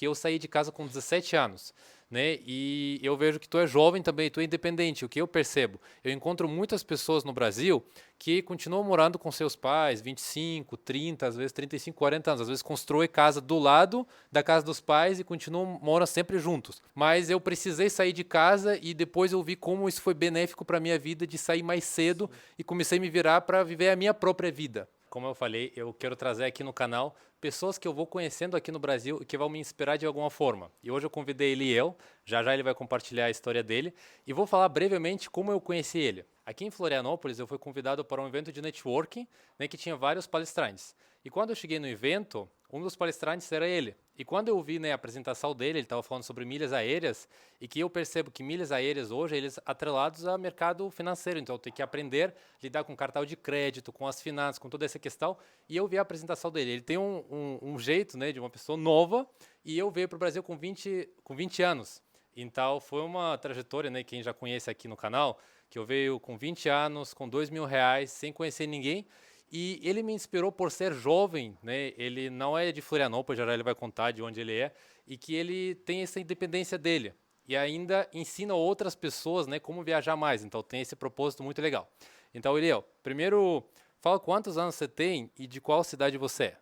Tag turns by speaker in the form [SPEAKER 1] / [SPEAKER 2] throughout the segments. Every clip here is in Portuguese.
[SPEAKER 1] porque eu saí de casa com 17 anos, né? E eu vejo que tu é jovem também, tu é independente. O que eu percebo? Eu encontro muitas pessoas no Brasil que continuam morando com seus pais, 25, 30, às vezes 35, 40 anos. Às vezes constrói casa do lado da casa dos pais e continuam moram sempre juntos. Mas eu precisei sair de casa e depois eu vi como isso foi benéfico para minha vida de sair mais cedo e comecei a me virar para viver a minha própria vida. Como eu falei, eu quero trazer aqui no canal pessoas que eu vou conhecendo aqui no Brasil e que vão me inspirar de alguma forma. E hoje eu convidei Eliel, já já ele vai compartilhar a história dele, e vou falar brevemente como eu conheci ele. Aqui em Florianópolis eu fui convidado para um evento de networking, né, que tinha vários palestrantes. E quando eu cheguei no evento, um dos palestrantes era ele. E quando eu vi, né, a apresentação dele, ele estava falando sobre milhas aéreas, e que eu percebo que milhas aéreas hoje, eles atrelados ao mercado financeiro. Então, eu tenho que aprender a lidar com cartão de crédito, com as finanças, com toda essa questão. E eu vi a apresentação dele. Ele tem um jeito, né, de uma pessoa nova, e eu veio para o Brasil com 20 anos. Então, foi uma trajetória, né, quem já conhece aqui no canal, que eu veio com 20 anos, com R$ 2.000, sem conhecer ninguém. E ele me inspirou por ser jovem, né? Ele não é de Florianópolis, já ele vai contar de onde ele é, e que ele tem essa independência dele. E ainda ensina outras pessoas, né, como viajar mais. Então tem esse propósito muito legal. Então, Eliel, primeiro, fala quantos anos você tem e de qual cidade você é.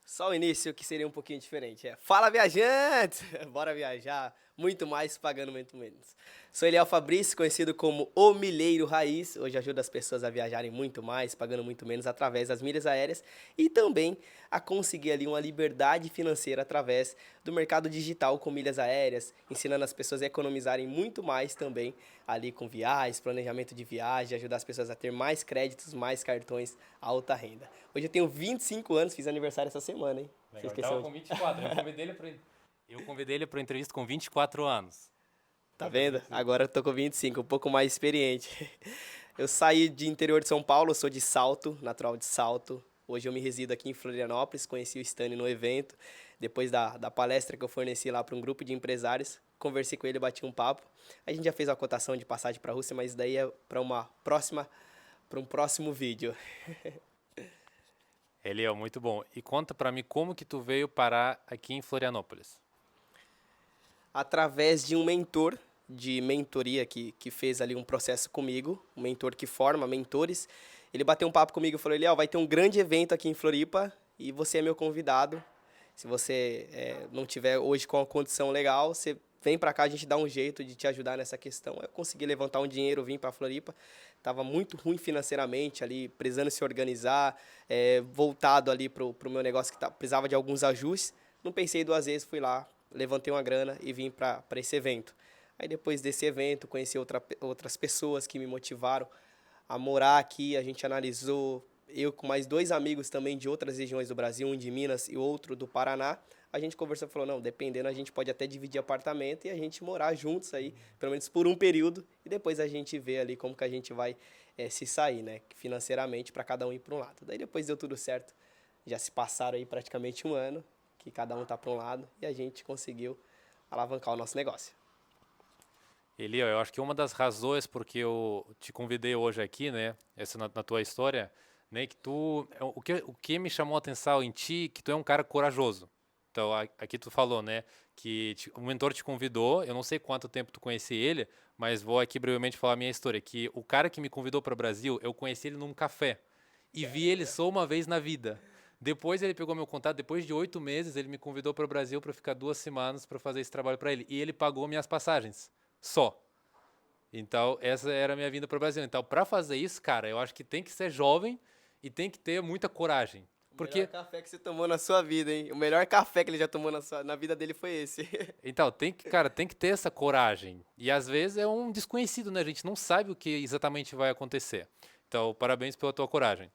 [SPEAKER 2] Só o início que seria um pouquinho diferente. Fala, viajante! Bora viajar. Muito mais, pagando muito menos. Sou Eliel Fabrício, conhecido como o Milheiro Raiz. Hoje ajudo as pessoas a viajarem muito mais, pagando muito menos através das milhas aéreas e também a conseguir ali uma liberdade financeira através do mercado digital com milhas aéreas, ensinando as pessoas a economizarem muito mais também ali com viagens, planejamento de viagem, ajudar as pessoas a ter mais créditos, mais cartões alta renda. Hoje eu tenho 25 anos, fiz aniversário essa semana, hein? Você
[SPEAKER 1] Legal, ele estava
[SPEAKER 2] esqueceu
[SPEAKER 1] com
[SPEAKER 2] de...
[SPEAKER 1] 24. Eu convidei ele para entrevista com 24 anos.
[SPEAKER 2] Tá
[SPEAKER 1] Ele tem
[SPEAKER 2] vendo?
[SPEAKER 1] 25.
[SPEAKER 2] Agora eu tô com 25, um pouco mais experiente. Eu saí de interior de São Paulo, sou de Salto, natural de Salto. Hoje eu me resido aqui em Florianópolis, conheci o Stanley no evento. Depois da palestra que eu forneci lá para um grupo de empresários, conversei com ele, bati um papo. A gente já fez uma cotação de passagem para a Rússia, mas daí é para um próximo vídeo.
[SPEAKER 1] Eliel, muito bom. E conta para mim como que tu veio parar aqui em Florianópolis.
[SPEAKER 2] Através de um mentor de mentoria que fez ali um processo comigo, um mentor que forma mentores. Ele bateu um papo comigo e falou: Eliel, vai ter um grande evento aqui em Floripa e você é meu convidado. Se você não tiver hoje com uma condição legal, você vem para cá, a gente dá um jeito de te ajudar nessa questão. Eu consegui levantar um dinheiro, vim para Floripa. Estava muito ruim financeiramente ali, precisando se organizar, voltado ali para o meu negócio que precisava de alguns ajustes. Não pensei duas vezes, fui lá, levantei uma grana e vim para esse evento. Aí depois desse evento, conheci outras pessoas que me motivaram a morar aqui. A gente analisou, eu com mais dois amigos também de outras regiões do Brasil, um de Minas e outro do Paraná. A gente conversou e falou, não, dependendo, a gente pode até dividir apartamento e a gente morar juntos aí, pelo menos por um período, e depois a gente vê ali como que a gente vai se sair, né, financeiramente, para cada um ir para um lado. Daí depois deu tudo certo, já se passaram aí praticamente um ano, que cada um tá para um lado, e a gente conseguiu alavancar o nosso negócio.
[SPEAKER 1] Eliel, eu acho que uma das razões porque eu te convidei hoje aqui, né, essa na tua história, né, que o que me chamou a atenção em ti, que tu é um cara corajoso. Então, aqui tu falou, né, que o mentor te convidou, eu não sei quanto tempo tu conhece ele, mas vou aqui brevemente falar a minha história, que o cara que me convidou para o Brasil, eu conheci ele num café e vi ele só uma vez na vida. Depois ele pegou meu contato, depois de 8 meses, ele me convidou para o Brasil para ficar 2 semanas para fazer esse trabalho para ele. E ele pagou minhas passagens. Só. Então, essa era a minha vinda para o Brasil. Então, para fazer isso, cara, eu acho que tem que ser jovem e tem que ter muita coragem.
[SPEAKER 2] O melhor
[SPEAKER 1] Porque,
[SPEAKER 2] café que você tomou na sua vida, hein? O melhor café que ele já tomou na vida dele foi esse.
[SPEAKER 1] então, tem que ter essa coragem. E às vezes é um desconhecido, né? A gente não sabe o que exatamente vai acontecer. Então, parabéns pela tua coragem.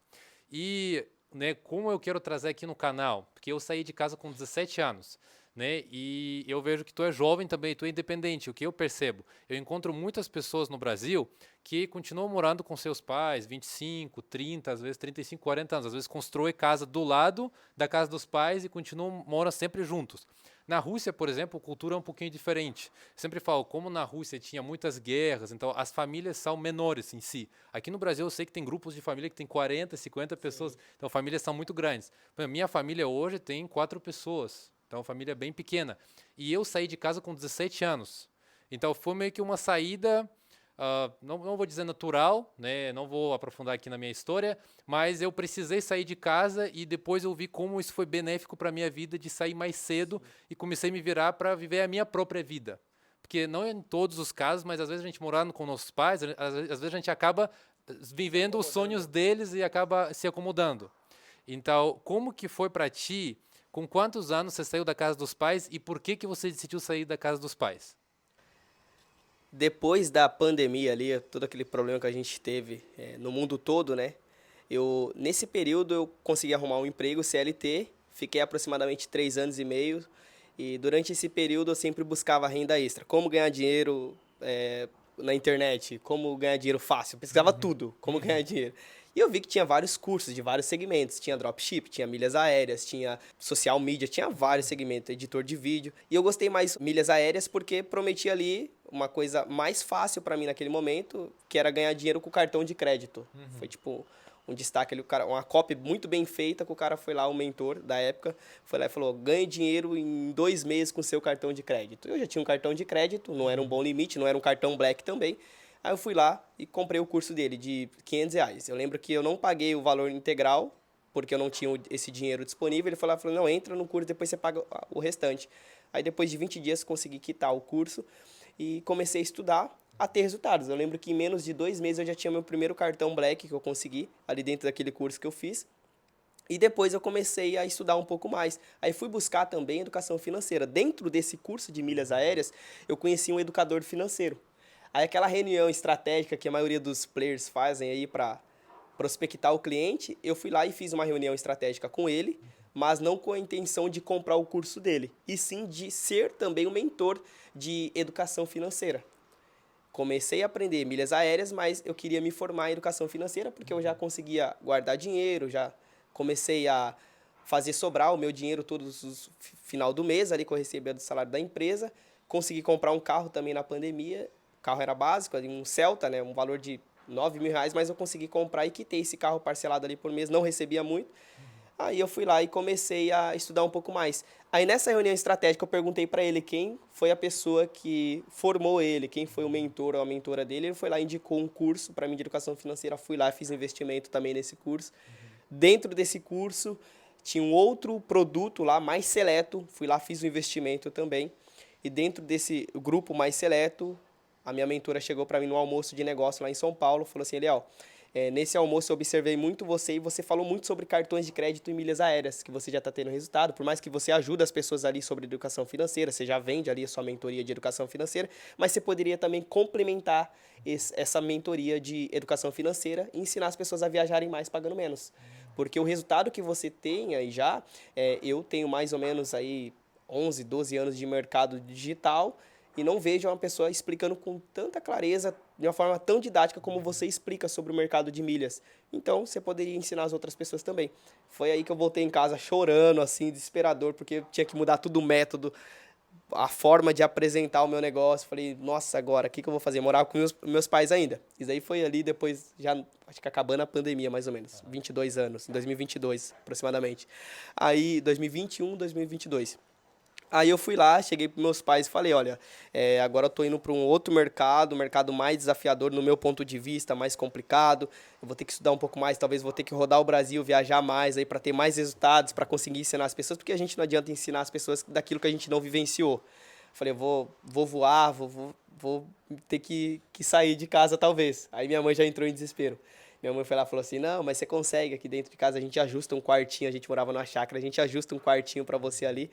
[SPEAKER 1] E, né, como eu quero trazer aqui no canal, porque eu saí de casa com 17 anos, né? E eu vejo que tu é jovem também, tu é independente. O que eu percebo? Eu encontro muitas pessoas no Brasil que continuam morando com seus pais, 25, 30, às vezes 35, 40 anos. Às vezes constrói casa do lado da casa dos pais e continuam moram sempre juntos. Na Rússia, por exemplo, a cultura é um pouquinho diferente. Sempre falo, como na Rússia tinha muitas guerras, então as famílias são menores em si. Aqui no Brasil eu sei que tem grupos de família que tem 40, 50 pessoas, então famílias são muito grandes. Minha família hoje tem 4 pessoas. Então, família bem pequena. E eu saí de casa com 17 anos. Então, foi meio que uma saída, não vou dizer natural, né? Não vou aprofundar aqui na minha história, mas eu precisei sair de casa e depois eu vi como isso foi benéfico para a minha vida de sair mais cedo e comecei a me virar para viver a minha própria vida. Porque não em todos os casos, mas às vezes a gente morando com nossos pais, às vezes a gente acaba vivendo os sonhos deles e acaba se acomodando. Então, como que foi para ti? Com quantos anos você saiu da casa dos pais e por que que você decidiu sair da casa dos pais?
[SPEAKER 2] Depois da pandemia ali, todo aquele problema que a gente teve no mundo todo, né? Nesse período eu consegui arrumar um emprego CLT, fiquei aproximadamente 3 anos e meio e durante esse período eu sempre buscava renda extra. Como ganhar dinheiro na internet, como ganhar dinheiro fácil, eu pesquisava tudo, como ganhar dinheiro. E eu vi que tinha vários cursos de vários segmentos. Tinha dropship, tinha milhas aéreas, tinha social media, tinha vários segmentos, editor de vídeo. E eu gostei mais milhas aéreas porque prometia ali uma coisa mais fácil para mim naquele momento, que era ganhar dinheiro com cartão de crédito. Foi tipo um destaque ali, uma copy muito bem feita, que o cara foi lá, o mentor da época, foi lá e falou, ganhe dinheiro em 2 meses com seu cartão de crédito. Eu já tinha um cartão de crédito, não era um bom limite, não era um cartão black também. Aí eu fui lá e comprei o curso dele de R$ 500. Eu lembro que eu não paguei o valor integral, porque eu não tinha esse dinheiro disponível. Ele falou, não, entra no curso, depois você paga o restante. Aí depois de 20 dias consegui quitar o curso e comecei a estudar a ter resultados. Eu lembro que em menos de 2 meses eu já tinha meu primeiro cartão Black que eu consegui, ali dentro daquele curso que eu fiz. E depois eu comecei a estudar um pouco mais. Aí fui buscar também educação financeira. Dentro desse curso de milhas aéreas, eu conheci um educador financeiro. Aí aquela reunião estratégica que a maioria dos players fazem aí para prospectar o cliente, eu fui lá e fiz uma reunião estratégica com ele, mas não com a intenção de comprar o curso dele, e sim de ser também um mentor de educação financeira. Comecei a aprender milhas aéreas, mas eu queria me formar em educação financeira porque eu já conseguia guardar dinheiro, já comecei a fazer sobrar o meu dinheiro todos os final do mês, ali que eu recebia do salário da empresa. Consegui comprar um carro também na pandemia. O carro era básico, um Celta, né, um valor de R$ 9.000, mas eu consegui comprar e quitei esse carro parcelado ali por mês, não recebia muito. Aí eu fui lá e comecei a estudar um pouco mais. Aí nessa reunião estratégica eu perguntei para ele quem foi a pessoa que formou ele, quem foi o mentor ou a mentora dele. Ele foi lá e indicou um curso para mim de educação financeira. Fui lá, fiz investimento também nesse curso. Dentro desse curso tinha um outro produto lá mais seleto. Fui lá, fiz o investimento também. E dentro desse grupo mais seleto, a minha mentora chegou para mim no almoço de negócio lá em São Paulo, falou assim, Eliel, nesse almoço eu observei muito você e você falou muito sobre cartões de crédito e milhas aéreas, que você já está tendo resultado, por mais que você ajude as pessoas ali sobre educação financeira, você já vende ali a sua mentoria de educação financeira, mas você poderia também complementar essa mentoria de educação financeira e ensinar as pessoas a viajarem mais pagando menos. Porque o resultado que você tem aí já, eu tenho mais ou menos aí 11, 12 anos de mercado digital, e não vejo uma pessoa explicando com tanta clareza, de uma forma tão didática como você explica sobre o mercado de milhas. Então, você poderia ensinar as outras pessoas também. Foi aí que eu voltei em casa chorando, assim, desesperador, porque eu tinha que mudar tudo o método, a forma de apresentar o meu negócio. Falei, nossa, agora, o que eu vou fazer? Morava com meus pais ainda. Isso aí foi ali depois, já acho que acabando a pandemia, mais ou menos. 22 anos, em 2022, aproximadamente. Aí, 2021, 2022. Aí eu fui lá, cheguei para meus pais e falei, olha, agora eu tô indo para um outro mercado, um mercado mais desafiador no meu ponto de vista, mais complicado. Eu vou ter que estudar um pouco mais, talvez vou ter que rodar o Brasil, viajar mais aí para ter mais resultados, para conseguir ensinar as pessoas, porque a gente não adianta ensinar as pessoas daquilo que a gente não vivenciou. Falei, vou voar, vou ter que sair de casa talvez. Aí minha mãe já entrou em desespero. Minha mãe foi lá e falou assim, não, mas você consegue, aqui dentro de casa a gente ajusta um quartinho, a gente morava numa chácara, a gente ajusta um quartinho para você ali.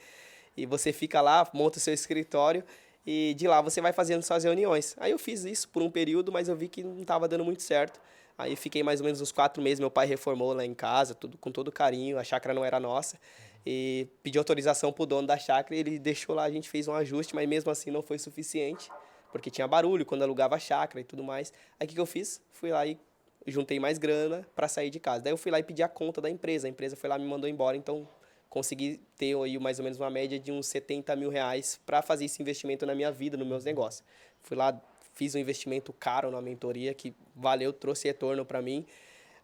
[SPEAKER 2] E você fica lá, monta o seu escritório e de lá você vai fazendo suas reuniões. Aí eu fiz isso por um período, mas eu vi que não estava dando muito certo. Aí fiquei mais ou menos uns 4 meses, meu pai reformou lá em casa, tudo com todo carinho, a chácara não era nossa. E pedi autorização pro dono da chácara e ele deixou lá, a gente fez um ajuste, mas mesmo assim não foi suficiente, porque tinha barulho quando alugava a chácara e tudo mais. Aí o que eu fiz? Fui lá e juntei mais grana para sair de casa. Daí eu fui lá e pedi a conta da empresa. A empresa foi lá e me mandou embora, então consegui ter aí mais ou menos uma média de uns R$ 70.000 para fazer esse investimento na minha vida, nos meus negócios. Fui lá, fiz um investimento caro na mentoria que valeu, trouxe retorno para mim.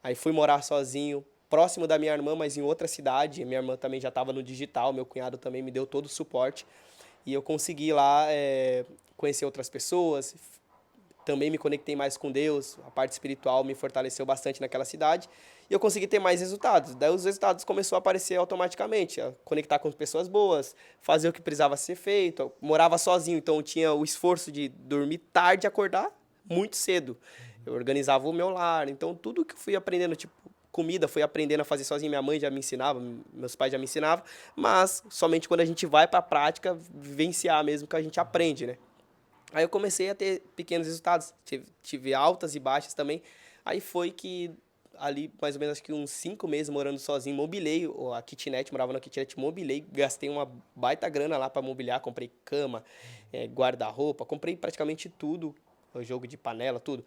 [SPEAKER 2] Aí fui morar sozinho, próximo da minha irmã, mas em outra cidade. Minha irmã também já estava no digital, meu cunhado também me deu todo o suporte. E eu consegui lá conhecer outras pessoas, também me conectei mais com Deus, a parte espiritual me fortaleceu bastante naquela cidade e eu consegui ter mais resultados. Daí os resultados começaram a aparecer automaticamente, a conectar com pessoas boas, fazer o que precisava ser feito. Eu morava sozinho, então eu tinha o esforço de dormir tarde e acordar muito cedo. Eu organizava o meu lar, então tudo que eu fui aprendendo, tipo, comida, fui aprendendo a fazer sozinho. Minha mãe já me ensinava, meus pais já me ensinavam, mas somente quando a gente vai para a prática, vivenciar mesmo que a gente aprende, né? Aí eu comecei a ter pequenos resultados, tive altas e baixas também. Aí foi que ali, mais ou menos, acho que uns 5 meses morando sozinho, mobilei a kitnet, morava na kitnet, mobilei, gastei uma baita grana lá para mobiliar, comprei cama, guarda-roupa, comprei praticamente tudo, o jogo de panela, tudo,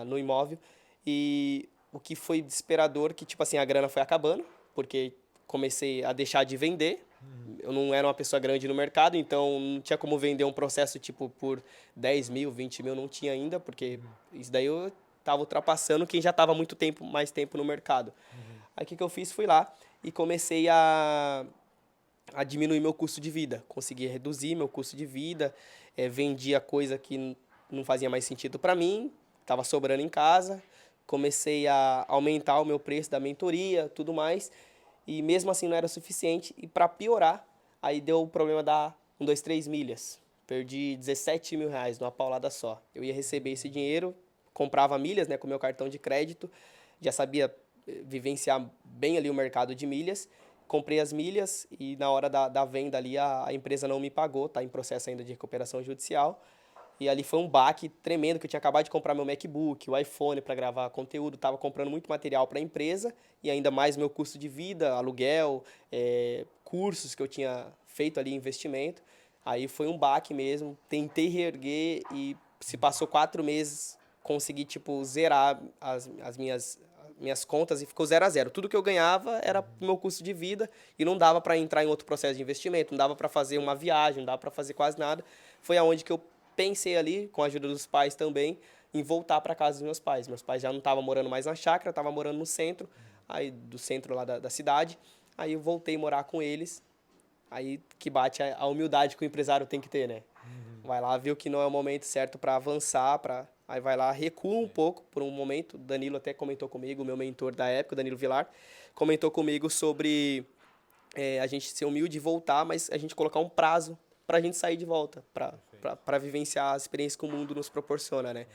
[SPEAKER 2] no imóvel. E o que foi desesperador, que tipo assim, a grana foi acabando, porque comecei a deixar de vender. Eu não era uma pessoa grande no mercado, então não tinha como vender um processo tipo por 10 mil, 20 mil, não tinha ainda, porque isso daí eu estava ultrapassando quem já estava muito tempo, mais tempo no mercado. Aí o que eu fiz? Fui lá e comecei a diminuir meu custo de vida. Consegui reduzir meu custo de vida, vendia coisa que não fazia mais sentido para mim, estava sobrando em casa, comecei a aumentar o meu preço da mentoria, tudo mais. E mesmo assim não era suficiente. E para piorar, aí deu o problema da 123 milhas. Perdi 17 mil reais numa paulada só. Eu ia receber esse dinheiro, comprava milhas, né, com meu cartão de crédito. Já sabia vivenciar bem ali o mercado de milhas. Comprei as milhas e na hora da venda ali a empresa não me pagou. Está em processo ainda de recuperação judicial. E ali foi um baque tremendo, que eu tinha acabado de comprar meu MacBook, o iPhone para gravar conteúdo, estava comprando muito material para a empresa e ainda mais meu custo de vida, aluguel, cursos que eu tinha feito ali, investimento. Aí foi um baque mesmo, tentei reerguer e se passou 4 meses, consegui tipo zerar as minhas contas e ficou 0 a 0. Tudo que eu ganhava era pro meu custo de vida e não dava para entrar em outro processo de investimento, não dava para fazer uma viagem, não dava para fazer quase nada. Foi aonde que eu pensei ali, com a ajuda dos pais também, em voltar para casa dos meus pais. Meus pais já não estavam morando mais na chácara, estavam morando no centro, aí do centro lá da cidade. Aí eu voltei a morar com eles. Aí que bate a humildade que o empresário tem que ter, né? Vai lá, viu que não é o momento certo para avançar, aí vai lá, recua um pouco por um momento. O Danilo até comentou comigo, o meu mentor da época, o Danilo Vilar, comentou comigo sobre a gente ser humilde e voltar, mas a gente colocar um prazo para a gente sair de volta, para vivenciar as experiências que o mundo nos proporciona, né?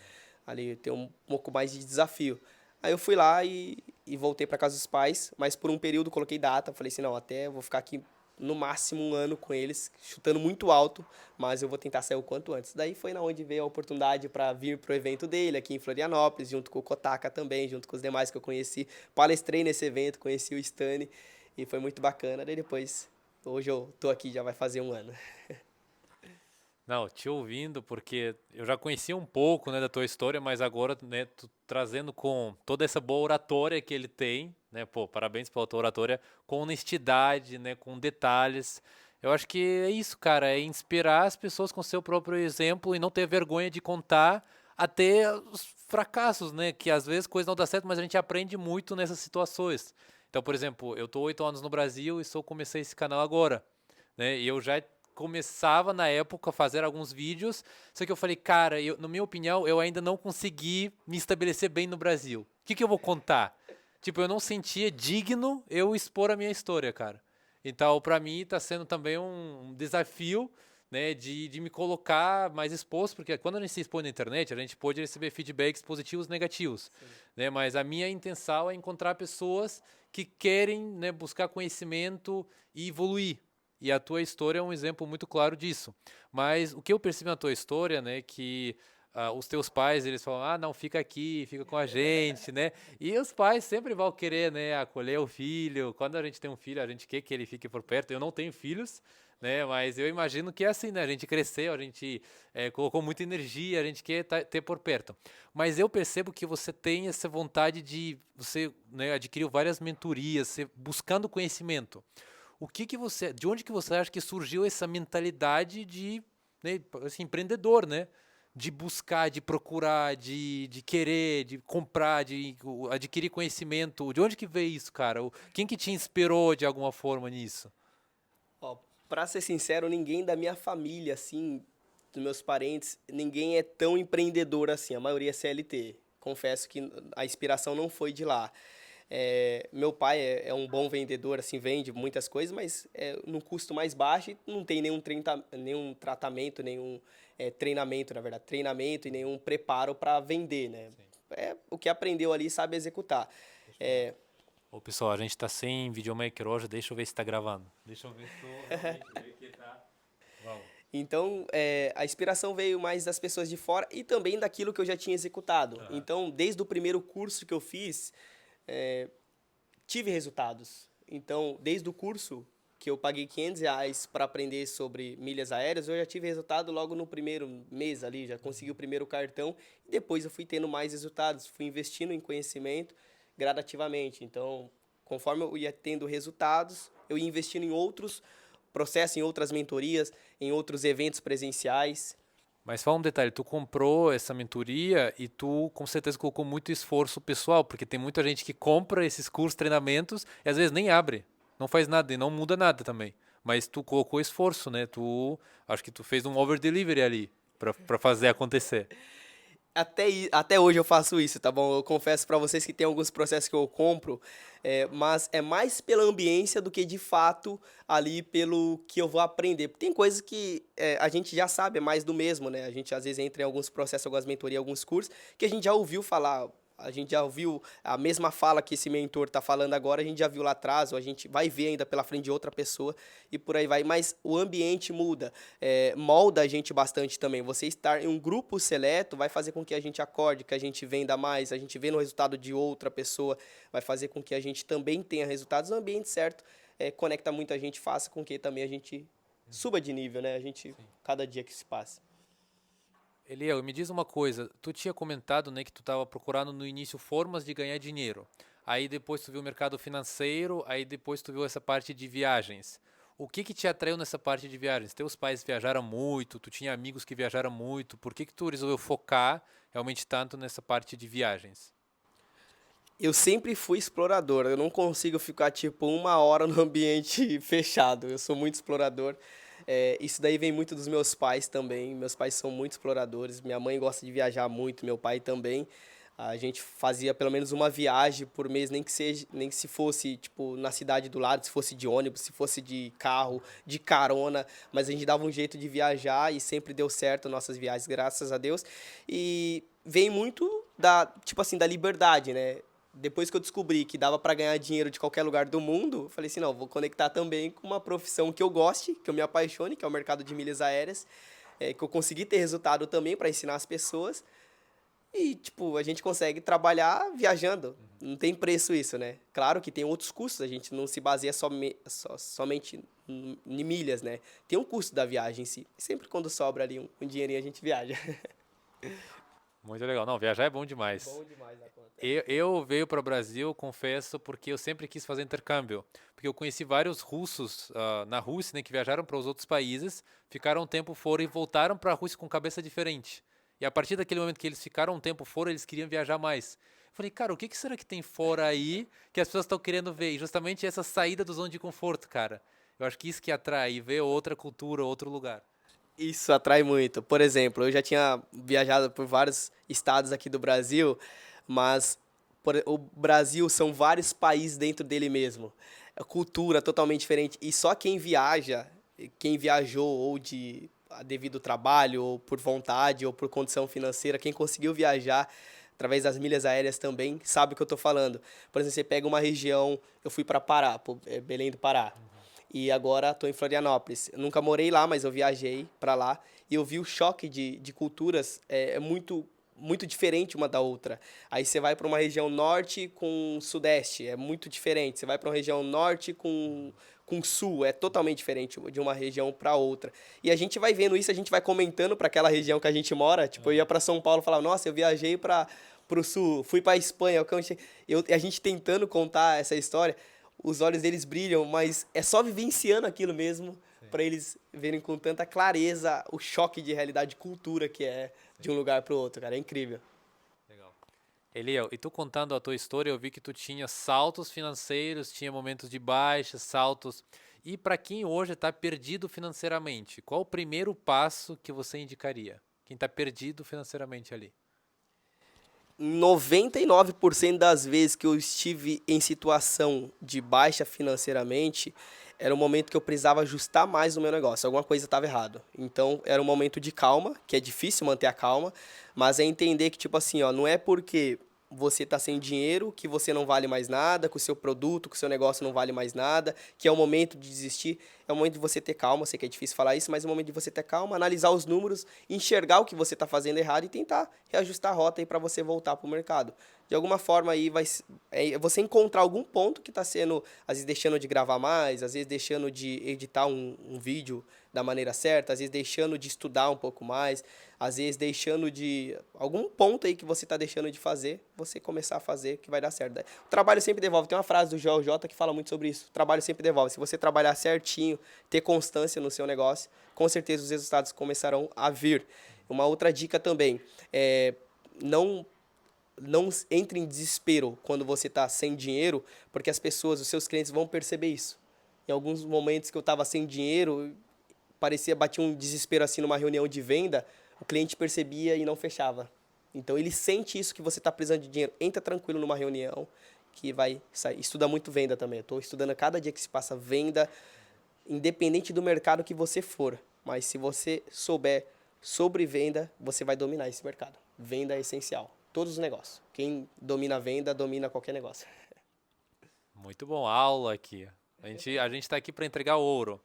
[SPEAKER 2] Ali ter um pouco mais de desafio. Aí eu fui lá e voltei para casa dos pais, mas por um período coloquei data, falei assim, não, até vou ficar aqui no máximo 1 ano com eles, chutando muito alto, mas eu vou tentar sair o quanto antes. Daí foi na onde veio a oportunidade para vir pro evento dele aqui em Florianópolis, junto com o Kotaka também, junto com os demais que eu conheci. Palestrei nesse evento, conheci o Stani e foi muito bacana. Daí depois, hoje eu tô aqui, já vai fazer 1 ano.
[SPEAKER 1] Não, te ouvindo, porque eu já conhecia um pouco, né, da tua história, mas agora, né, tu trazendo com toda essa boa oratória que ele tem, né, pô, parabéns pela tua oratória, com honestidade, né, com detalhes. Eu acho que é isso, cara, é inspirar as pessoas com seu próprio exemplo e não ter vergonha de contar até os fracassos, né, que às vezes coisa não dá certo, mas a gente aprende muito nessas situações. Então, por exemplo, eu tô 8 anos no Brasil e só comecei esse canal agora, né, e eu já começava na época a fazer alguns vídeos, só que eu falei, cara, na minha opinião, eu ainda não consegui me estabelecer bem no Brasil. O que eu vou contar? Tipo, eu não sentia digno eu expor a minha história, cara. Então, pra mim, tá sendo também um desafio, né, de me colocar mais exposto, porque quando a gente se expõe na internet, a gente pode receber feedbacks positivos e negativos, né, mas a minha intenção é encontrar pessoas que querem, né, buscar conhecimento e evoluir. E a tua história é um exemplo muito claro disso. Mas o que eu percebi na tua história, né, que os teus pais, eles falam, ah, não, fica aqui, fica com a gente, né? E os pais sempre vão querer, né, acolher o filho. Quando a gente tem um filho, a gente quer que ele fique por perto. Eu não tenho filhos, né, mas eu imagino que é assim, né? A gente cresceu, a gente colocou muita energia, a gente quer ter por perto. Mas eu percebo que você tem essa vontade você, né, adquiriu várias mentorias, você, buscando conhecimento. De onde que você acha que surgiu essa mentalidade de, né, assim, empreendedor, né? de buscar, de procurar, de querer, de comprar, de adquirir conhecimento? De onde que veio isso, cara? Quem que te inspirou de alguma forma nisso?
[SPEAKER 2] Ó, pra ser sincero, ninguém da minha família, assim, dos meus parentes, ninguém é tão empreendedor assim. A maioria é CLT. Confesso que a inspiração não foi de lá. Meu pai é um bom vendedor, assim, vende muitas coisas, mas num custo mais baixo e não tem nenhum tratamento, nenhum treinamento, na verdade, treinamento e nenhum preparo para vender, né?
[SPEAKER 1] Sim.
[SPEAKER 2] O que aprendeu ali sabe executar. É,
[SPEAKER 1] Ô, pessoal, a gente tá sem videomaker hoje, deixa eu ver se tá gravando. Deixa eu ver se tô realmente, ver que tá. Vamos.
[SPEAKER 2] Então, a inspiração veio mais das pessoas de fora e também daquilo que eu já tinha executado.
[SPEAKER 1] Aham.
[SPEAKER 2] Então, desde o primeiro curso que eu fiz, tive resultados. Então, desde o curso que eu paguei R$ 500 para aprender sobre milhas aéreas, eu já tive resultado logo no primeiro mês ali, já consegui o primeiro cartão e depois eu fui tendo mais resultados, fui investindo em conhecimento gradativamente. Então, conforme eu ia tendo resultados, eu ia investindo em outros processos, em outras mentorias, em outros eventos presenciais.
[SPEAKER 1] Mas fala um detalhe, tu comprou essa mentoria e tu com certeza colocou muito esforço pessoal, porque tem muita gente que compra esses cursos, treinamentos e às vezes nem abre, não faz nada e não muda nada também. Mas tu colocou esforço, né? Acho que tu fez um over delivery ali para fazer acontecer.
[SPEAKER 2] Até hoje eu faço isso, tá bom? Eu confesso pra vocês que tem alguns processos que eu compro, mas é mais pela ambiência do que de fato ali pelo que eu vou aprender. Porque tem coisas que a gente já sabe, é mais do mesmo, né? A gente às vezes entra em alguns processos, algumas mentorias, alguns cursos, que a gente já ouviu falar. A gente já ouviu a mesma fala que esse mentor está falando agora, a gente já viu lá atrás, ou a gente vai ver ainda pela frente de outra pessoa e por aí vai. Mas o ambiente muda, molda a gente bastante também. Você estar em um grupo seleto vai fazer com que a gente acorde, que a gente venda mais, a gente vê no resultado de outra pessoa, vai fazer com que a gente também tenha resultados. O ambiente certo conecta muita gente, faça com que também a gente suba de nível, né? A gente, cada dia que se passa.
[SPEAKER 1] Eliel, me diz uma coisa, tu tinha comentado, né, que tu estava procurando no início formas de ganhar dinheiro. Aí depois tu viu o mercado financeiro, aí depois tu viu essa parte de viagens. O que que te atraiu nessa parte de viagens? Teus pais viajaram muito, tu tinha amigos que viajaram muito, por que que tu resolveu focar realmente tanto nessa parte de viagens?
[SPEAKER 2] Eu sempre fui explorador. Eu não consigo ficar, tipo, 1 hora no ambiente fechado. Eu sou muito explorador. Isso daí vem muito dos meus pais também. Meus pais são muito exploradores. Minha mãe gosta de viajar muito, meu pai também. A gente fazia pelo menos uma viagem por mês, nem que seja, nem que se fosse, tipo, na cidade do lado, se fosse de ônibus, se fosse de carro, de carona, mas a gente dava um jeito de viajar e sempre deu certo nossas viagens, graças a Deus. E vem muito tipo assim, da liberdade, né? Depois que eu descobri que dava para ganhar dinheiro de qualquer lugar do mundo, eu falei assim, não, vou conectar também com uma profissão que eu goste, que eu me apaixone, que é o mercado de milhas aéreas, que eu consegui ter resultado também para ensinar as pessoas. E, tipo, a gente consegue trabalhar viajando. Não tem preço isso, né? Claro que tem outros custos, a gente não se baseia somente em milhas, né? Tem um custo da viagem em si. Sempre quando sobra ali um dinheirinho a gente viaja.
[SPEAKER 1] Muito legal. Não, viajar é bom demais.
[SPEAKER 2] Bom demais a conta.
[SPEAKER 1] Eu veio para o Brasil, confesso, porque eu sempre quis fazer intercâmbio. Porque eu conheci vários russos na Rússia, né, que viajaram para os outros países, ficaram um tempo fora e voltaram para a Rússia com cabeça diferente. E a partir daquele momento que eles ficaram um tempo fora, eles queriam viajar mais. Eu falei, cara, o que será que tem fora aí que as pessoas estão querendo ver? E justamente essa saída do zona de conforto, cara. Eu acho que isso que atrai, ver outra cultura, outro lugar.
[SPEAKER 2] Isso atrai muito. Por exemplo, eu já tinha viajado por vários estados aqui do Brasil, mas o Brasil são vários países dentro dele mesmo. A cultura totalmente diferente. E só quem viaja, quem viajou ou devido ao trabalho, ou por vontade, ou por condição financeira, quem conseguiu viajar através das milhas aéreas também, sabe o que eu estou falando. Por exemplo, você pega uma região, eu fui para Pará, Belém do Pará. E agora estou em Florianópolis. Eu nunca morei lá, mas eu viajei para lá e eu vi o choque de culturas muito muito diferente uma da outra. Aí você vai para uma região norte com sudeste, é muito diferente. Você vai para uma região norte com sul, é totalmente diferente de uma região para outra. E a gente vai vendo isso, a gente vai comentando para aquela região que a gente mora. Tipo, eu ia para São Paulo e falava, nossa, eu viajei para o sul, fui para Espanha. A gente tentando contar essa história, os olhos deles brilham, mas é só vivenciando aquilo mesmo para eles verem com tanta clareza o choque de realidade de cultura que é de um lugar para o outro, cara. É incrível.
[SPEAKER 1] Legal. Eliel, e tu contando a tua história, eu vi que tu tinha saltos financeiros, tinha momentos de baixa, saltos. E para quem hoje está perdido financeiramente, qual o primeiro passo que você indicaria? Quem está perdido financeiramente ali?
[SPEAKER 2] 99% das vezes que eu estive em situação de baixa financeiramente, era um momento que eu precisava ajustar mais o meu negócio, alguma coisa estava errado. Então, era um momento de calma, que é difícil manter a calma, mas é entender que, tipo assim, ó, não é porque você está sem dinheiro que você não vale mais nada, que o seu produto, que o seu negócio não vale mais nada, que é o momento de desistir, é o momento de você ter calma, sei que é difícil falar isso, mas é o momento de você ter calma, analisar os números, enxergar o que você está fazendo errado e tentar reajustar a rota aí para você voltar para o mercado. De alguma forma aí você encontrar algum ponto que está sendo, às vezes deixando de gravar mais, às vezes deixando de editar um vídeo da maneira certa, às vezes deixando de estudar um pouco mais, às vezes deixando de algum ponto aí que você está deixando de fazer, você começar a fazer que vai dar certo. O trabalho sempre devolve. Tem uma frase do Joel J que fala muito sobre isso. O trabalho sempre devolve. Se você trabalhar certinho, ter constância no seu negócio, com certeza os resultados começarão a vir. Uma outra dica também é não entre em desespero quando você está sem dinheiro, porque as pessoas, os seus clientes vão perceber isso. Em alguns momentos que eu estava sem dinheiro, batia um desespero assim numa reunião de venda, o cliente percebia e não fechava. Então ele sente isso que você está precisando de dinheiro. Entra tranquilo numa reunião que vai sair. Estuda muito venda também. Eu estou estudando a cada dia que se passa venda, independente do mercado que você for. Mas se você souber sobre venda, você vai dominar esse mercado. Venda é essencial. Todos os negócios. Quem domina a venda, domina qualquer negócio.
[SPEAKER 1] Muito bom, aula aqui. A gente está aqui para entregar ouro.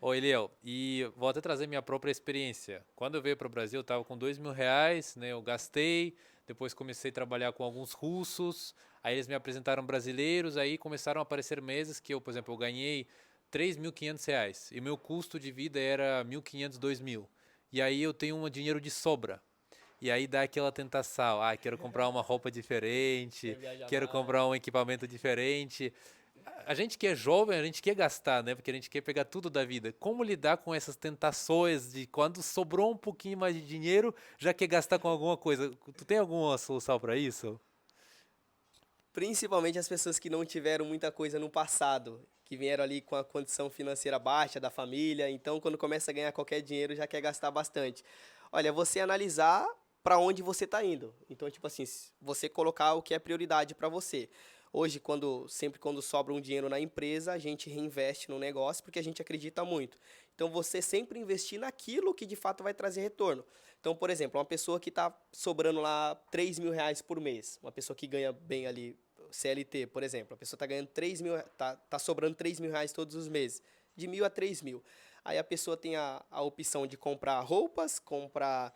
[SPEAKER 1] Ô, Eliel, e vou até trazer minha própria experiência. Quando eu veio para o Brasil, eu estava com R$ 2.000, né? Eu gastei, depois comecei a trabalhar com alguns russos, aí eles me apresentaram brasileiros, aí começaram a aparecer meses que eu, por exemplo, eu ganhei R$ 3.500 e meu custo de vida era 1.500, 2.000. E aí eu tenho um dinheiro de sobra. E aí dá aquela tentação, quero comprar uma roupa diferente, quero comprar um equipamento diferente. A gente que é jovem, a gente quer gastar, né? Porque a gente quer pegar tudo da vida. Como lidar com essas tentações de quando sobrou um pouquinho mais de dinheiro, já quer gastar com alguma coisa? Tu tem alguma solução para isso?
[SPEAKER 2] Principalmente as pessoas que não tiveram muita coisa no passado, que vieram ali com a condição financeira baixa da família, então quando começa a ganhar qualquer dinheiro já quer gastar bastante. Olha, você analisar para onde você está indo. Então, tipo assim, você colocar o que é prioridade para você. Hoje, sempre quando sobra um dinheiro na empresa, a gente reinveste no negócio porque a gente acredita muito. Então, você sempre investir naquilo que de fato vai trazer retorno. Então, por exemplo, uma pessoa que está sobrando lá R$ 3.000 por mês, uma pessoa que ganha bem ali, CLT, por exemplo, a pessoa está ganhando 3 mil, tá sobrando R$ 3.000 todos os meses, de 1.000 a 3.000. Aí a pessoa tem a opção de comprar roupas, comprar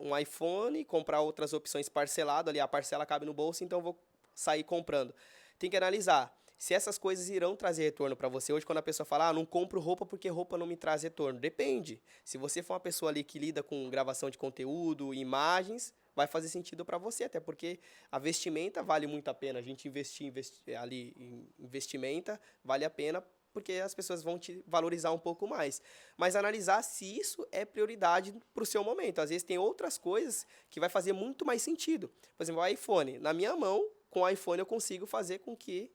[SPEAKER 2] um iPhone, comprar outras opções parcelado, ali a parcela cabe no bolso, então eu vou sair comprando. Tem que analisar se essas coisas irão trazer retorno para você. Hoje, quando a pessoa fala, não compro roupa porque roupa não me traz retorno. Depende. Se você for uma pessoa ali que lida com gravação de conteúdo, imagens, vai fazer sentido para você, até porque a vestimenta vale muito a pena. A gente investir ali em vestimenta vale a pena porque as pessoas vão te valorizar um pouco mais. Mas analisar se isso é prioridade para o seu momento. Às vezes tem outras coisas que vai fazer muito mais sentido. Por exemplo, o iPhone. Na minha mão, com o iPhone eu consigo fazer com que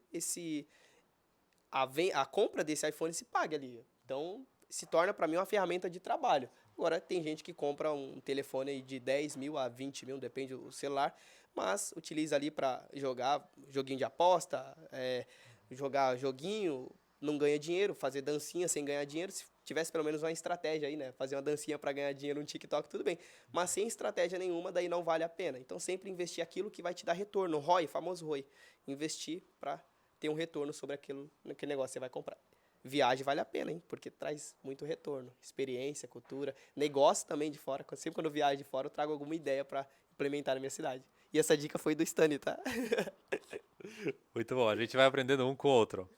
[SPEAKER 2] a compra desse iPhone se pague ali. Então, se torna para mim uma ferramenta de trabalho. Agora, tem gente que compra um telefone aí de 10 mil a 20 mil, depende do celular, mas utiliza ali para jogar joguinho de aposta, jogar joguinho, não ganha dinheiro, fazer dancinha sem ganhar dinheiro. Se tivesse pelo menos uma estratégia aí, né? Fazer uma dancinha para ganhar dinheiro no TikTok, tudo bem. Mas sem estratégia nenhuma, daí não vale a pena. Então, sempre investir aquilo que vai te dar retorno. ROI, famoso ROI. Investir para ter um retorno sobre aquele negócio que você vai comprar. Viagem vale a pena, hein? Porque traz muito retorno. Experiência, cultura, negócio também de fora. Sempre quando eu viajo de fora, eu trago alguma ideia para implementar na minha cidade. E essa dica foi do Stanley, tá?
[SPEAKER 1] Muito bom, a gente vai aprendendo um com o outro.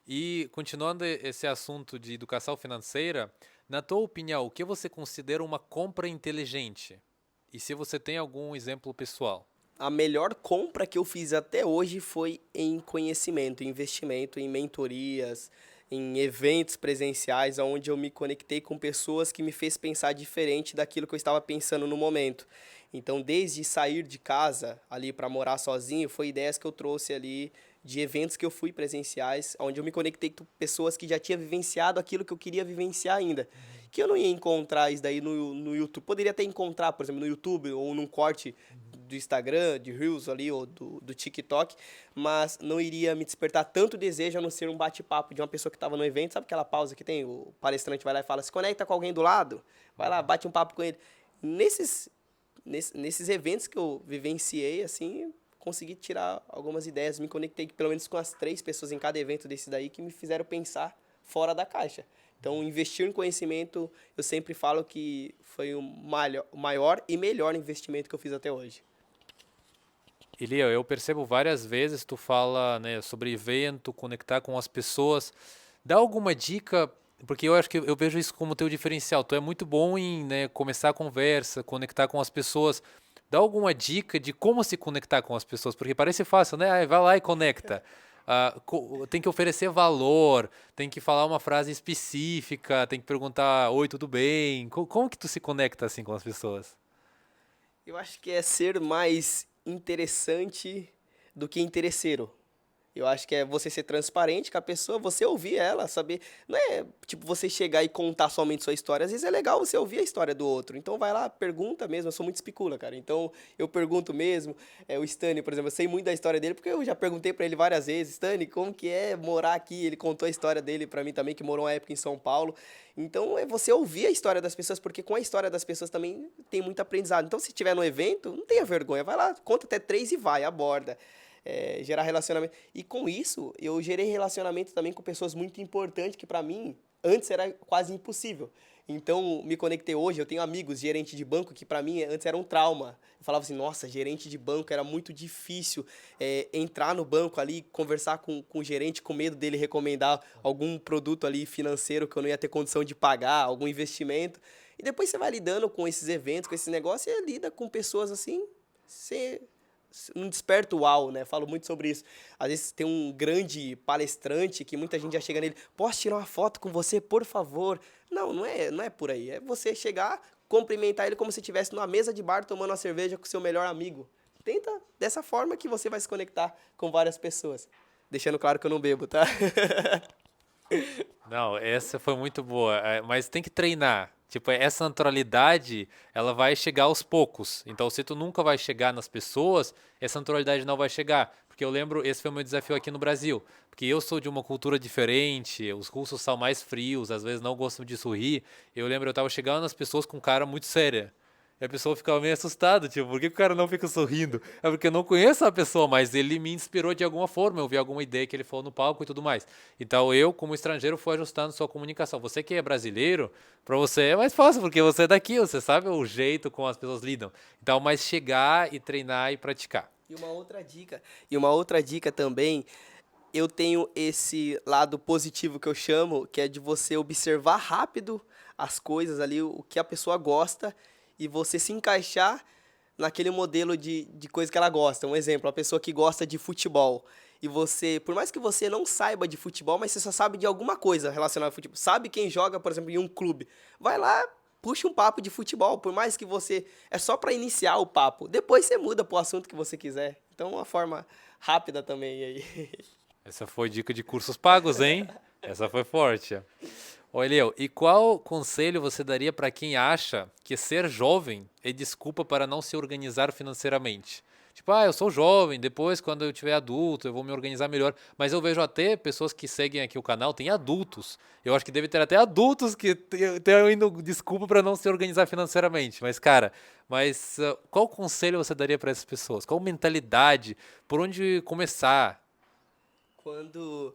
[SPEAKER 1] E continuando esse assunto de educação financeira, na tua opinião, o que você considera uma compra inteligente? E se você tem algum exemplo pessoal?
[SPEAKER 2] A melhor compra que eu fiz até hoje foi em conhecimento, investimento, em mentorias, em eventos presenciais, onde eu me conectei com pessoas que me fez pensar diferente daquilo que eu estava pensando no momento. Então, desde sair de casa ali para morar sozinho, foi ideias que eu trouxe ali de eventos que eu fui presenciais, onde eu me conectei com pessoas que já tinham vivenciado aquilo que eu queria vivenciar ainda. Que eu não ia encontrar isso daí no YouTube. Poderia até encontrar, por exemplo, no YouTube ou num corte do Instagram, de Reels ali, ou do TikTok, mas não iria me despertar tanto desejo a não ser um bate-papo de uma pessoa que estava no evento. Sabe aquela pausa que tem? O palestrante vai lá e fala, se conecta com alguém do lado, vai lá, bate um papo com ele. Nesses eventos que eu vivenciei, assim, consegui tirar algumas ideias, me conectei pelo menos com as 3 pessoas em cada evento desse daí que me fizeram pensar fora da caixa. Então, investir em conhecimento, eu sempre falo que foi o maior e melhor investimento que eu fiz até hoje.
[SPEAKER 1] Elia, eu percebo várias vezes tu fala, né, sobre evento, conectar com as pessoas. Dá alguma dica, porque eu acho que eu vejo isso como teu diferencial. Tu é muito bom em, né, começar a conversa, conectar com as pessoas. Dá alguma dica de como se conectar com as pessoas? Porque parece fácil, né? Vai lá e conecta. Tem que oferecer valor, tem que falar uma frase específica, tem que perguntar, oi, tudo bem? Como que tu se conecta assim com as pessoas?
[SPEAKER 2] Eu acho que é ser mais interessante do que interesseiro. Eu acho que é você ser transparente com a pessoa, você ouvir ela, saber. Não é tipo você chegar e contar somente sua história. Às vezes é legal você ouvir a história do outro. Então vai lá, pergunta mesmo. Eu sou muito espicula, cara. Então eu pergunto mesmo. O Stani, por exemplo, eu sei muito da história dele porque eu já perguntei pra ele várias vezes: Stani, como que é morar aqui? Ele contou a história dele pra mim também, que morou uma época em São Paulo. Então é você ouvir a história das pessoas, porque com a história das pessoas também tem muito aprendizado. Então se estiver no evento, não tenha vergonha. Vai lá, conta até 3 e vai, aborda. Gerar relacionamento. E com isso, eu gerei relacionamento também com pessoas muito importantes que para mim antes era quase impossível. Então, me conectei hoje, eu tenho amigos, gerente de banco, que para mim antes era um trauma. Eu falava assim, nossa, gerente de banco era muito difícil entrar no banco ali, conversar com o gerente com medo dele recomendar algum produto ali financeiro que eu não ia ter condição de pagar, algum investimento. E depois você vai lidando com esses eventos, com esses negócios, e lida com pessoas assim, você não desperta o uau, né? Falo muito sobre isso. Às vezes tem um grande palestrante que muita gente já chega nele, posso tirar uma foto com você, por favor? Não, não é por aí. É você chegar, cumprimentar ele como se estivesse numa mesa de bar tomando uma cerveja com seu melhor amigo. Tenta dessa forma que você vai se conectar com várias pessoas. Deixando claro que eu não bebo, tá?
[SPEAKER 1] Não, essa foi muito boa, mas tem que treinar. Tipo, essa naturalidade, ela vai chegar aos poucos. Então, se tu nunca vai chegar nas pessoas, essa naturalidade não vai chegar. Porque eu lembro, esse foi o meu desafio aqui no Brasil. Porque eu sou de uma cultura diferente, os russos são mais frios, às vezes não gostam de sorrir. Eu lembro, eu tava chegando nas pessoas com cara muito séria. E a pessoa ficava meio assustada, tipo, por que o cara não fica sorrindo? É porque eu não conheço a pessoa, mas ele me inspirou de alguma forma, eu vi alguma ideia que ele falou no palco e tudo mais. Então eu, como estrangeiro, fui ajustando sua comunicação. Você que é brasileiro, para você é mais fácil, porque você é daqui, você sabe o jeito como as pessoas lidam. Então, mas chegar e treinar e praticar.
[SPEAKER 2] E uma outra dica também, eu tenho esse lado positivo que eu chamo, que é de você observar rápido as coisas ali, o que a pessoa gosta, e você se encaixar naquele modelo de coisa que ela gosta. Um exemplo, a pessoa que gosta de futebol. E você, por mais que você não saiba de futebol, mas você só sabe de alguma coisa relacionada ao futebol. Sabe quem joga, por exemplo, em um clube. Vai lá, puxa um papo de futebol, por mais que você. É só para iniciar o papo. Depois você muda pro assunto que você quiser. Então, uma forma rápida também aí.
[SPEAKER 1] Essa foi dica de cursos pagos, hein? Essa foi forte. Ô, Eliel, e qual conselho você daria para quem acha que ser jovem é desculpa para não se organizar financeiramente? Tipo, eu sou jovem, depois quando eu tiver adulto eu vou me organizar melhor. Mas eu vejo até pessoas que seguem aqui o canal, tem adultos. Eu acho que deve ter até adultos que têm indo desculpa para não se organizar financeiramente. Mas, cara, qual conselho você daria para essas pessoas? Qual mentalidade? Por onde começar?
[SPEAKER 2] Quando,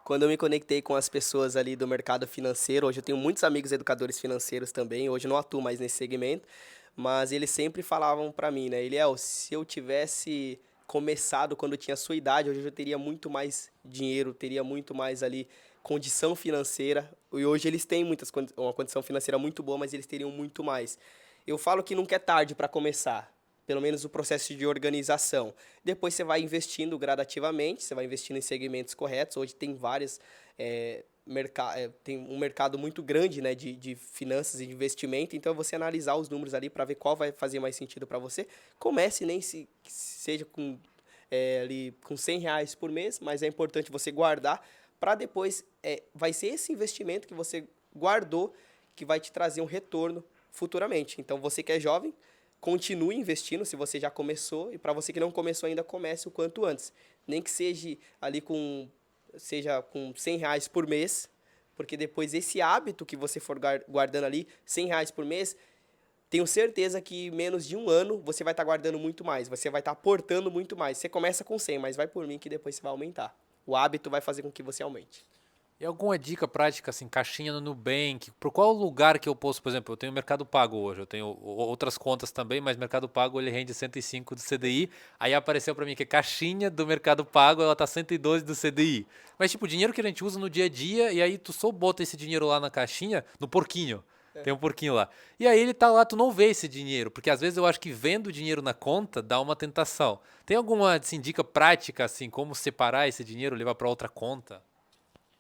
[SPEAKER 2] quando eu me conectei com as pessoas ali do mercado financeiro, hoje eu tenho muitos amigos educadores financeiros também, hoje eu não atuo mais nesse segmento, mas eles sempre falavam pra mim, né, Eliel, se eu tivesse começado quando eu tinha a sua idade, hoje eu teria muito mais dinheiro, teria muito mais ali condição financeira, e hoje eles têm uma condição financeira muito boa, mas eles teriam muito mais. Eu falo que nunca é tarde para começar, pelo menos o processo de organização. Depois você vai investindo gradativamente, você vai investindo em segmentos corretos. Hoje tem várias tem um mercado muito grande, né, de finanças e de investimento, então é você analisar os números ali para ver qual vai fazer mais sentido para você. Comece nem que seja com, ali, com R$ 100 por mês, mas é importante você guardar para depois, vai ser esse investimento que você guardou que vai te trazer um retorno futuramente. Então, você que é jovem, continue investindo se você já começou, e para você que não começou ainda, comece o quanto antes. Nem que seja ali seja com R$ 100 por mês, porque depois esse hábito que você for guardando ali, R$ 100 por mês, tenho certeza que em menos de um ano você vai estar guardando muito mais, você vai estar aportando muito mais. Você começa com 100, mas vai por mim que depois você vai aumentar. O hábito vai fazer com que você aumente.
[SPEAKER 1] E alguma dica prática, assim, caixinha no Nubank? Por qual lugar que eu posso, por exemplo, eu tenho Mercado Pago hoje, eu tenho outras contas também, mas Mercado Pago ele rende 105 do CDI, aí apareceu para mim que a caixinha do Mercado Pago ela tá 112 do CDI. Mas tipo, dinheiro que a gente usa no dia a dia, e aí tu só bota esse dinheiro lá na caixinha, no porquinho. Tem um porquinho lá. E aí ele tá lá, tu não vê esse dinheiro, porque às vezes eu acho que vendo o dinheiro na conta dá uma tentação. Tem alguma, assim, dica prática, assim, como separar esse dinheiro, levar para outra conta?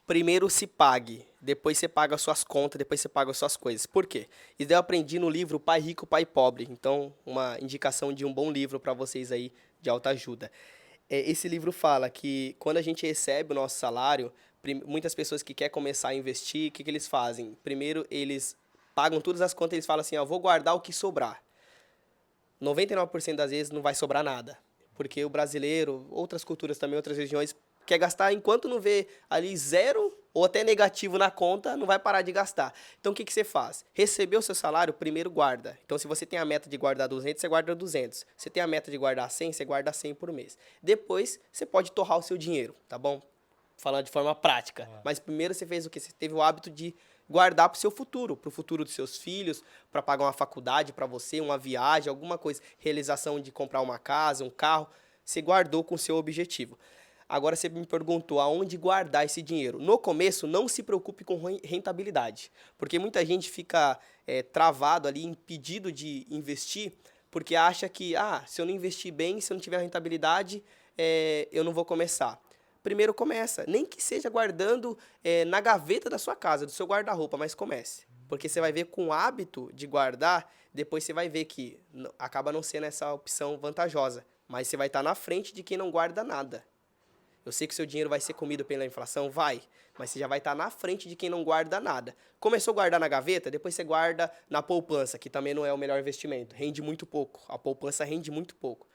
[SPEAKER 2] Primeiro se pague, depois você paga as suas contas, depois você paga as suas coisas. Por quê? Isso daí eu aprendi no livro Pai Rico, Pai Pobre. Então, uma indicação de um bom livro para vocês aí de alta ajuda. Esse livro fala que quando a gente recebe o nosso salário, muitas pessoas que querem começar a investir, o que eles fazem? Primeiro, eles pagam todas as contas e eles falam assim, vou guardar o que sobrar. 99% das vezes não vai sobrar nada. Porque o brasileiro, outras culturas também, outras regiões, quer gastar enquanto não vê ali zero ou até negativo na conta, não vai parar de gastar. Então, o que você faz? Recebeu o seu salário, primeiro guarda. Então, se você tem a meta de guardar 200, você guarda 200. Se tem a meta de guardar 100, você guarda 100 por mês. Depois, você pode torrar o seu dinheiro, tá bom? Falando de forma prática. Mas primeiro você fez o quê? Você teve o hábito de guardar para o seu futuro, para o futuro dos seus filhos, para pagar uma faculdade para você, uma viagem, alguma coisa, realização de comprar uma casa, um carro. Você guardou com o seu objetivo. Agora você me perguntou aonde guardar esse dinheiro. No começo, não se preocupe com rentabilidade, porque muita gente fica travado ali, impedido de investir, porque acha que, se eu não investir bem, se eu não tiver rentabilidade, eu não vou começar. Primeiro começa, nem que seja guardando na gaveta da sua casa, do seu guarda-roupa, mas comece. Porque você vai ver com o hábito de guardar, depois você vai ver que acaba não sendo essa opção vantajosa, mas você vai estar na frente de quem não guarda nada. Eu sei que o seu dinheiro vai ser comido pela inflação, vai, mas você já vai estar na frente de quem não guarda nada. Começou a guardar na gaveta, depois você guarda na poupança, que também não é o melhor investimento, rende muito pouco. A poupança rende muito pouco.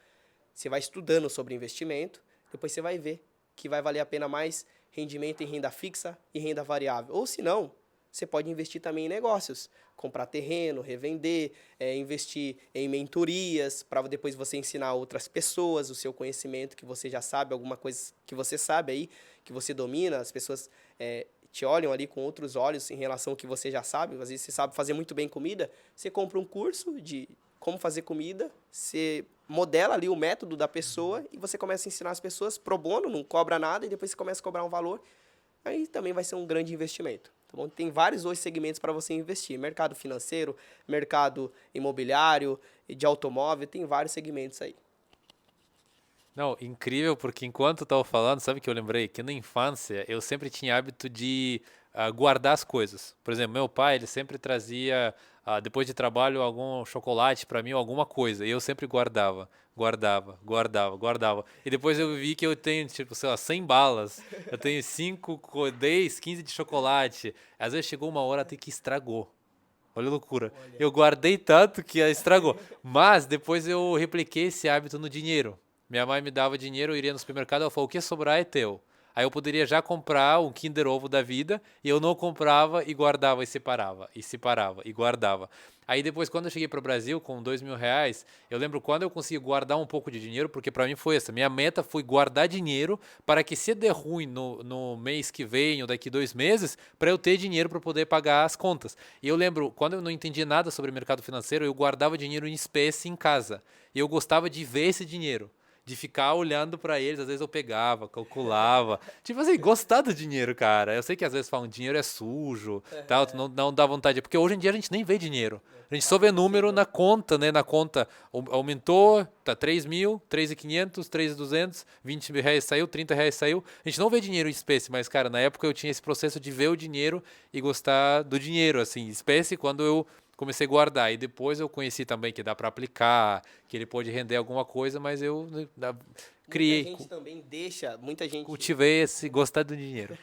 [SPEAKER 2] Você vai estudando sobre investimento, depois você vai ver que vai valer a pena mais rendimento em renda fixa e renda variável. Ou se não, você pode investir também em negócios, comprar terreno, revender, investir em mentorias, para depois você ensinar outras pessoas o seu conhecimento que você já sabe, alguma coisa que você sabe aí, que você domina, as pessoas te olham ali com outros olhos em relação ao que você já sabe, às vezes você sabe fazer muito bem comida, você compra um curso de como fazer comida, você modela ali o método da pessoa e você começa a ensinar as pessoas pro bono, não cobra nada, e depois você começa a cobrar um valor, aí também vai ser um grande investimento. Tá bom? Tem vários hoje segmentos para você investir. Mercado financeiro, mercado imobiliário, de automóvel, tem vários segmentos aí.
[SPEAKER 1] Não, incrível, porque enquanto eu estava falando, sabe que eu lembrei? Que na infância eu sempre tinha hábito de guardar as coisas. Por exemplo, meu pai, ele sempre trazia, depois de trabalho, algum chocolate para mim, alguma coisa. E eu sempre guardava. E depois eu vi que eu tenho, tipo, sei lá, 100 balas. Eu tenho 5, 10, 15 de chocolate. Às vezes chegou uma hora até que estragou. Olha a loucura. Eu guardei tanto que estragou. Mas depois eu repliquei esse hábito no dinheiro. Minha mãe me dava dinheiro, eu iria no supermercado, ela falou, o que sobrar é teu. Aí eu poderia já comprar um Kinder Ovo da vida, e eu não comprava e guardava e separava e guardava. Aí depois, quando eu cheguei para o Brasil com R$ 2.000, eu lembro quando eu consegui guardar um pouco de dinheiro, porque para mim foi essa, minha meta foi guardar dinheiro para que se der ruim no mês que vem ou daqui 2 meses, para eu ter dinheiro para poder pagar as contas. E eu lembro, quando eu não entendia nada sobre mercado financeiro, eu guardava dinheiro em espécie em casa, e eu gostava de ver esse dinheiro. de ficar olhando pra eles. Às vezes eu pegava, calculava. Tipo assim, gostar do dinheiro, cara. Eu sei que às vezes falam dinheiro é sujo, tal, tu não dá vontade. Porque hoje em dia a gente nem vê dinheiro. A gente só vê número na conta, né? Na conta aumentou, tá 3 mil, 3.500, 3.200, 20 reais saiu, 30 reais saiu. A gente não vê dinheiro em espécie, mas, cara, na época eu tinha esse processo de ver o dinheiro e gostar do dinheiro, assim, espécie, quando eu comecei a guardar. E depois eu conheci também que dá para aplicar, que ele pode render alguma coisa, mas eu criei,
[SPEAKER 2] Muita gente também deixa, muita gente.
[SPEAKER 1] cultivei esse gostar do dinheiro.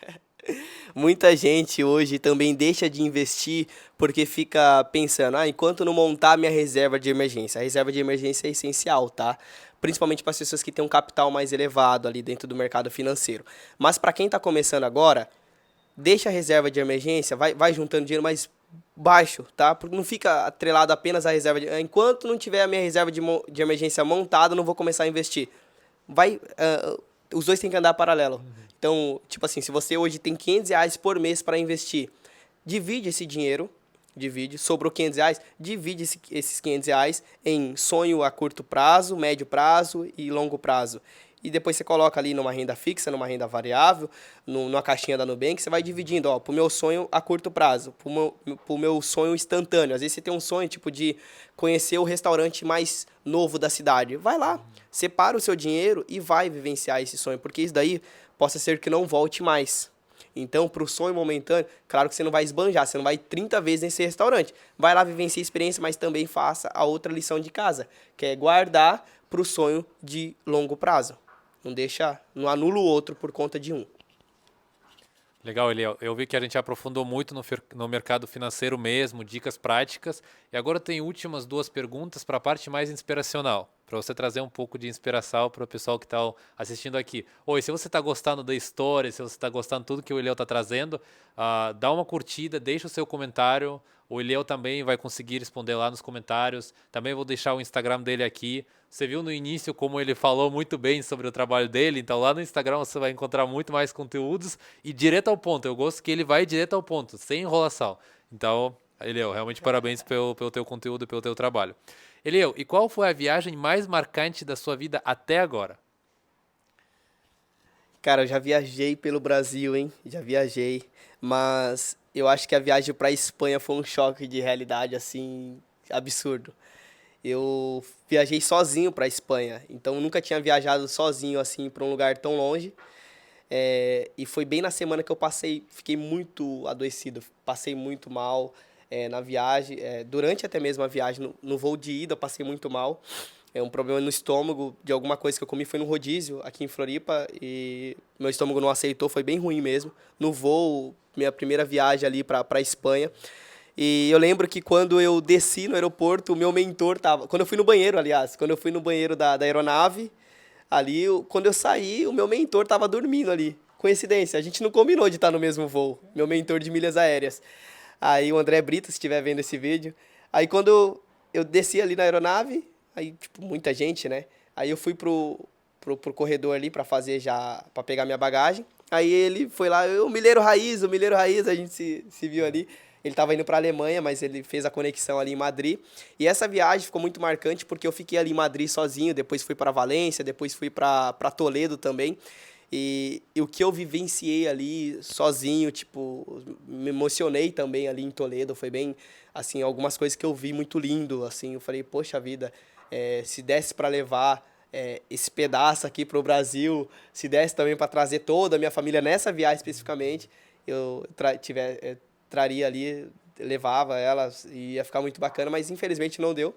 [SPEAKER 2] Muita gente hoje também deixa de investir porque fica pensando, enquanto não montar minha reserva de emergência. A reserva de emergência é essencial, tá? Principalmente para as pessoas que têm um capital mais elevado ali dentro do mercado financeiro. Mas para quem está começando agora, deixa a reserva de emergência, vai juntando dinheiro mais baixo, tá? Porque não fica atrelado apenas à reserva de... Enquanto não tiver a minha reserva de emergência montada, não vou começar a investir. Os dois têm que andar paralelo. Então, tipo assim, se você hoje tem R$ 500 por mês para investir, divide esse dinheiro, sobrou R$ 500, divide esses R$ 500 em sonho a curto prazo, médio prazo e longo prazo. E depois você coloca ali numa renda fixa, numa renda variável, numa caixinha da Nubank, você vai dividindo, pro meu sonho a curto prazo, pro meu sonho instantâneo. Às vezes você tem um sonho, tipo, de conhecer o restaurante mais novo da cidade. Vai lá, separa o seu dinheiro e vai vivenciar esse sonho, porque isso daí possa ser que não volte mais. Então, para o sonho momentâneo, claro que você não vai esbanjar, você não vai 30 vezes nesse restaurante. Vai lá vivenciar a experiência, mas também faça a outra lição de casa, que é guardar para o sonho de longo prazo. Não anula o outro por conta de um.
[SPEAKER 1] Legal, Eliel. Eu vi que a gente aprofundou muito no mercado financeiro mesmo, dicas práticas. E agora tem últimas duas perguntas para a parte mais inspiracional, para você trazer um pouco de inspiração para o pessoal que está assistindo aqui. Oi, se você está gostando da história, se você está gostando de tudo que o Eliel está trazendo, dá uma curtida, deixa o seu comentário. O Eliel também vai conseguir responder lá nos comentários. Também vou deixar o Instagram dele aqui. Você viu no início como ele falou muito bem sobre o trabalho dele, então lá no Instagram você vai encontrar muito mais conteúdos e direto ao ponto. Eu gosto que ele vai direto ao ponto, sem enrolação. Então, Eliel, realmente parabéns pelo teu conteúdo e pelo teu trabalho. Eliel, e qual foi a viagem mais marcante da sua vida até agora?
[SPEAKER 2] Cara, eu já viajei pelo Brasil, hein? Já viajei, mas eu acho que a viagem para Espanha foi um choque de realidade assim absurdo. Eu viajei sozinho para Espanha, então nunca tinha viajado sozinho assim para um lugar tão longe. E foi bem na semana que eu passei, fiquei muito adoecido, passei muito mal na viagem, durante até mesmo a viagem, no voo de ida eu passei muito mal. Um problema no estômago de alguma coisa que eu comi foi no rodízio aqui em Floripa e meu estômago não aceitou, foi bem ruim mesmo. No voo, minha primeira viagem ali para Espanha. E eu lembro que quando eu desci no aeroporto, o meu mentor tava. Quando eu fui no banheiro, aliás, quando eu fui no banheiro da aeronave, ali, quando eu saí, o meu mentor tava dormindo ali. Coincidência, a gente não combinou de estar no mesmo voo. Meu mentor de milhas aéreas. Aí o André Brito, se estiver vendo esse vídeo. Aí quando eu desci ali na aeronave, aí, tipo, muita gente, né? Aí eu fui pro corredor ali pra fazer já, pra pegar minha bagagem. Aí ele foi lá, o Milheiro Raiz, a gente se viu ali. Ele estava indo para a Alemanha, mas ele fez a conexão ali em Madrid. E essa viagem ficou muito marcante porque eu fiquei ali em Madrid sozinho, depois fui para Valência, depois fui para Toledo também. E o que eu vivenciei ali sozinho, tipo, me emocionei também ali em Toledo, foi bem, assim, algumas coisas que eu vi muito lindo, assim, eu falei, poxa vida, se desse para levar esse pedaço aqui para o Brasil, se desse também para trazer toda a minha família nessa viagem especificamente, eu traria ali, levava elas, e ia ficar muito bacana, mas infelizmente não deu.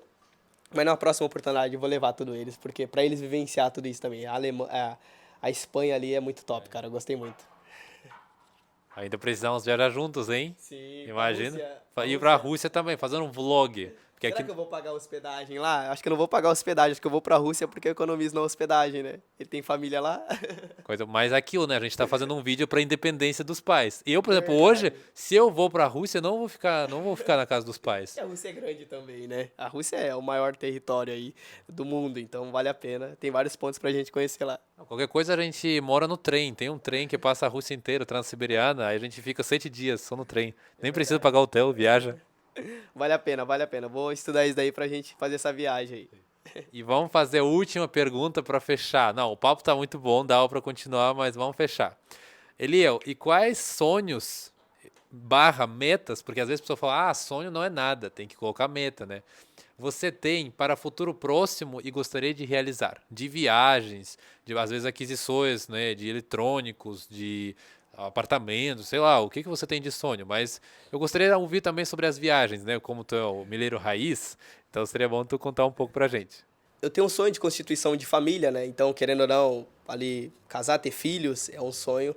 [SPEAKER 2] Mas na próxima oportunidade eu vou levar tudo eles, porque para eles vivenciar tudo isso também. A Espanha ali é muito top, cara, eu gostei muito.
[SPEAKER 1] Ainda precisamos viajar juntos, hein?
[SPEAKER 2] Sim,
[SPEAKER 1] Imagina.
[SPEAKER 2] pra
[SPEAKER 1] Ir pra
[SPEAKER 2] Rússia.
[SPEAKER 1] Rússia também, fazendo um vlog. Porque
[SPEAKER 2] Será
[SPEAKER 1] aqui
[SPEAKER 2] que eu vou pagar hospedagem lá? Acho que eu não vou pagar hospedagem, acho que eu vou pra Rússia porque eu economizo na hospedagem, né? Ele tem família lá.
[SPEAKER 1] coisa mais aquilo, né? A gente tá fazendo um vídeo pra independência dos pais. Eu, por exemplo, hoje,
[SPEAKER 2] Verdade.
[SPEAKER 1] se eu vou pra Rússia, não vou ficar na casa dos pais.
[SPEAKER 2] E a Rússia é grande também, né? A Rússia é o maior território aí do mundo, então vale a pena. Tem vários pontos pra gente conhecer lá.
[SPEAKER 1] Qualquer coisa a gente mora no trem. Tem um trem que passa a Rússia inteira, Transiberiana. Aí a gente fica 7 dias só no trem. Nem precisa pagar hotel, viaja.
[SPEAKER 2] Vale a pena, vale a pena. Vou estudar isso daí pra gente fazer essa viagem aí.
[SPEAKER 1] E vamos fazer a última pergunta para fechar. Não, o papo tá muito bom, dá para continuar, mas vamos fechar. Eliel, e quais sonhos barra metas, porque às vezes a pessoa fala, sonho não é nada, tem que colocar meta, né? Você tem para futuro próximo e gostaria de realizar? De viagens, de às vezes aquisições, né, de eletrônicos, de apartamentos, sei lá, o que você tem de sonho? Mas eu gostaria de ouvir também sobre as viagens, né? Como tu é o mineiro raiz, então seria bom tu contar um pouco pra gente.
[SPEAKER 2] Eu tenho um sonho de constituição de família, né? Então, querendo ou não, ali, casar, ter filhos é um sonho.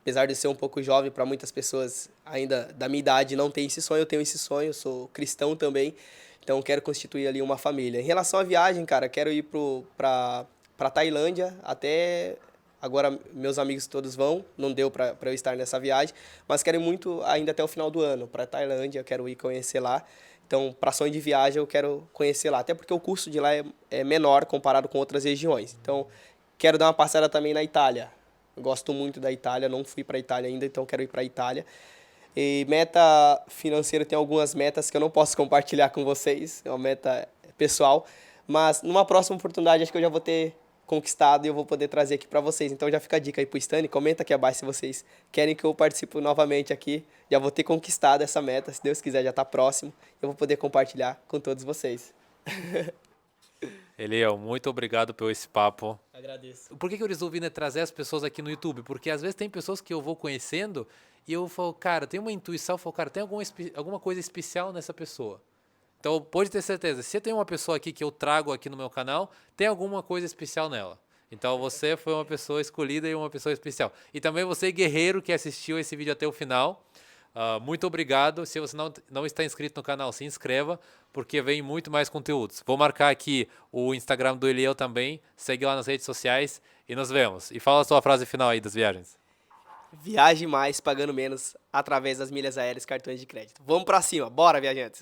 [SPEAKER 2] Apesar de ser um pouco jovem, para muitas pessoas ainda da minha idade não tem esse sonho, eu tenho esse sonho, sou cristão também, então quero constituir ali uma família. Em relação à viagem, cara, quero ir para Tailândia, até agora meus amigos todos vão, não deu para eu estar nessa viagem, mas quero ir muito ainda até o final do ano para Tailândia, quero ir conhecer lá. Então, para sonho de viagem, eu quero conhecer lá, até porque o custo de lá é menor comparado com outras regiões. Então, quero dar uma passada também na Itália. Eu gosto muito da Itália, não fui para a Itália ainda, então quero ir para a Itália. E meta financeira, tem algumas metas que eu não posso compartilhar com vocês, é uma meta pessoal, mas numa próxima oportunidade acho que eu já vou ter conquistado e eu vou poder trazer aqui para vocês. Então já fica a dica aí pro Stanley, comenta aqui abaixo se vocês querem que eu participe novamente aqui. Já vou ter conquistado essa meta, se Deus quiser já tá próximo, eu vou poder compartilhar com todos vocês.
[SPEAKER 1] Eliel, muito obrigado pelo esse papo.
[SPEAKER 2] Agradeço.
[SPEAKER 1] Por que eu resolvi, né, trazer as pessoas aqui no YouTube? Porque às vezes tem pessoas que eu vou conhecendo e eu falo, cara, tem uma intuição, eu falo, cara, tem alguma coisa especial nessa pessoa. Então pode ter certeza, se tem uma pessoa aqui que eu trago aqui no meu canal, tem alguma coisa especial nela. Então você foi uma pessoa escolhida e uma pessoa especial. E também você, guerreiro, que assistiu esse vídeo até o final. Muito obrigado. Se você não está inscrito no canal, se inscreva, porque vem muito mais conteúdos. Vou marcar aqui o Instagram do Eliel também. Segue lá nas redes sociais e nos vemos. E fala a sua frase final aí das viagens.
[SPEAKER 2] Viaje mais pagando menos através das milhas aéreas e cartões de crédito. Vamos para cima, bora, viajantes!